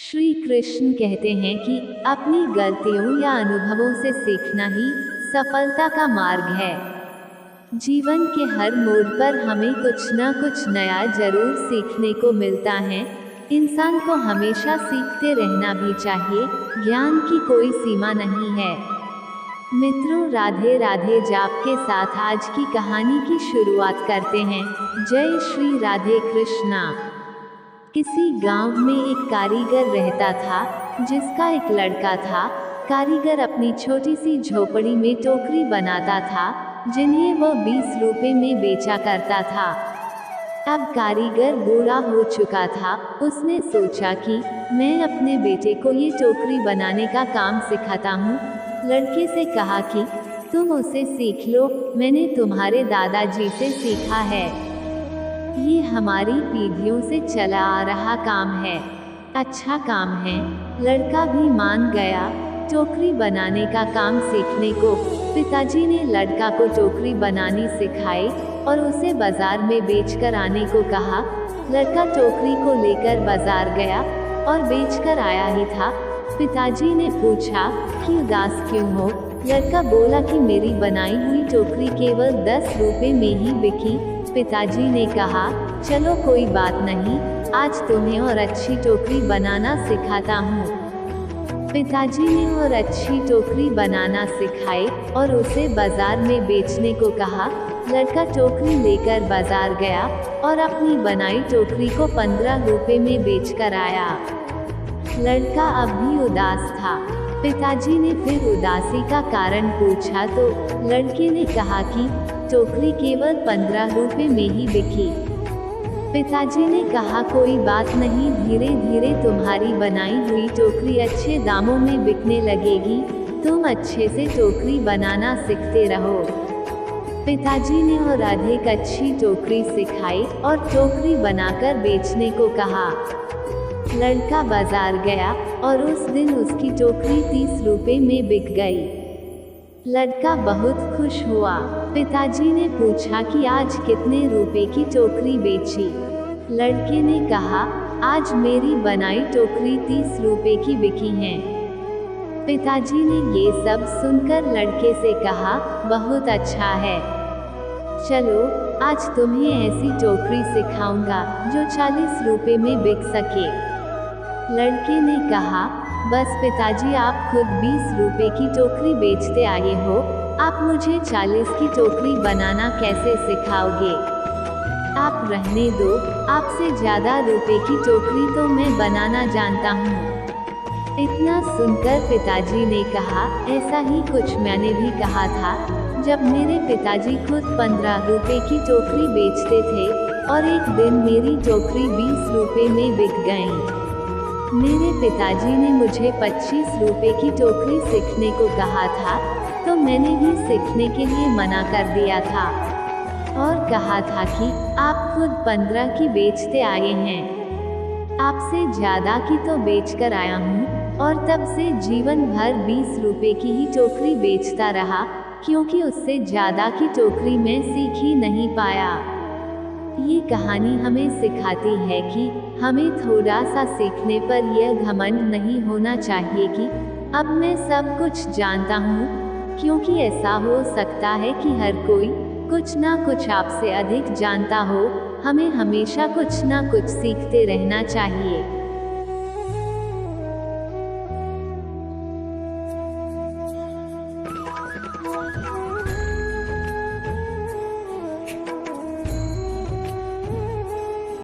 श्री कृष्ण कहते हैं कि अपनी गलतियों या अनुभवों से सीखना ही सफलता का मार्ग है। जीवन के हर मोड़ पर हमें कुछ न कुछ नया जरूर सीखने को मिलता है। इंसान को हमेशा सीखते रहना भी चाहिए, ज्ञान की कोई सीमा नहीं है। मित्रों, राधे राधे जाप के साथ आज की कहानी की शुरुआत करते हैं। जय श्री राधे कृष्णा। किसी गांव में एक कारीगर रहता था, जिसका एक लड़का था। कारीगर अपनी छोटी सी झोपड़ी में टोकरी बनाता था, जिन्हें वह 20 रुपए में बेचा करता था। अब कारीगर बूढ़ा हो चुका था। उसने सोचा कि मैं अपने बेटे को ये टोकरी बनाने का काम सिखाता हूँ। लड़के से कहा कि तुम उसे सीख लो, मैंने तुम्हारे दादाजी से सीखा है। ये हमारी पीढ़ियों से चला आ रहा काम है, अच्छा काम है। लड़का भी मान गया। टोकरी बनाने का काम सीखने को पिताजी ने लड़का को टोकरी बनानी सिखाई और उसे बाजार में बेचकर आने को कहा। लड़का टोकरी को लेकर बाजार गया और बेचकर आया ही था। पिताजी ने पूछा कि उदास क्यों हो? लड़का बोला कि मेरी बनाई हुई टोकरी केवल 10 रुपए में ही बिकी। पिताजी ने कहा, चलो कोई बात नहीं, आज तुम्हें और अच्छी टोकरी बनाना सिखाता हूँ। पिताजी ने और अच्छी टोकरी बनाना सिखाई और उसे बाजार में बेचने को कहा। लड़का टोकरी लेकर बाजार गया और अपनी बनाई टोकरी को 15 रुपए में बेचकर आया। लड़का अब भी उदास था। पिताजी ने फिर उदासी का कारण पूछा तो लड़के ने कहा कि टोकरी केवल 15 रुपए में ही बिकी। पिताजी ने कहा, कोई बात नहीं, धीरे धीरे तुम्हारी बनाई हुई टोकरी अच्छे दामों में बिकने लगेगी। तुम अच्छे से टोकरी बनाना सीखते रहो। पिताजी ने और अधिक अच्छी टोकरी सिखाई और टोकरी बनाकर बेचने को कहा। लड़का बाजार गया और उस दिन उसकी टोकरी 30 रुपए में बिक गई। लड़का बहुत खुश हुआ। पिताजी ने पूछा कि आज कितने रुपए की टोकरी बेची? लड़के ने कहा, आज मेरी बनाई टोकरी 30 रुपए की बिकी है। पिताजी ने ये सब सुनकर लड़के से कहा, बहुत अच्छा है, चलो आज तुम्हें ऐसी टोकरी सिखाऊंगा जो 40 रुपए में बिक सके। लड़के ने कहा, बस पिताजी, आप खुद 20 रुपए की टोकरी बेचते आए हो, आप मुझे 40 की टोकरी बनाना कैसे सिखाओगे? आप रहने दो, आपसे ज़्यादा रुपए की टोकरी तो मैं बनाना जानता हूँ। इतना सुनकर पिताजी ने कहा, ऐसा ही कुछ मैंने भी कहा था, जब मेरे पिताजी खुद 15 रुपए की टोकरी बेचते थे और एक दिन मेरी टोकरी 20 रुपए में बिक गई। मेरे पिताजी ने मुझे 25 रुपए की टोकरी सीखने को कहा था, तो मैंने भी सीखने के लिए मना कर दिया था और कहा था कि आप खुद 15 की बेचते आए हैं, आपसे ज़्यादा की तो बेचकर आया हूँ। और तब से जीवन भर 20 रुपए की ही टोकरी बेचता रहा, क्योंकि उससे ज़्यादा की टोकरी मैं सीख ही नहीं पाया। ये कहानी हमें सिखाती है कि हमें थोड़ा सा सीखने पर यह घमंड नहीं होना चाहिए कि अब मैं सब कुछ जानता हूँ, क्योंकि ऐसा हो सकता है कि हर कोई कुछ ना कुछ आपसे अधिक जानता हो। हमें हमेशा कुछ ना कुछ सीखते रहना चाहिए।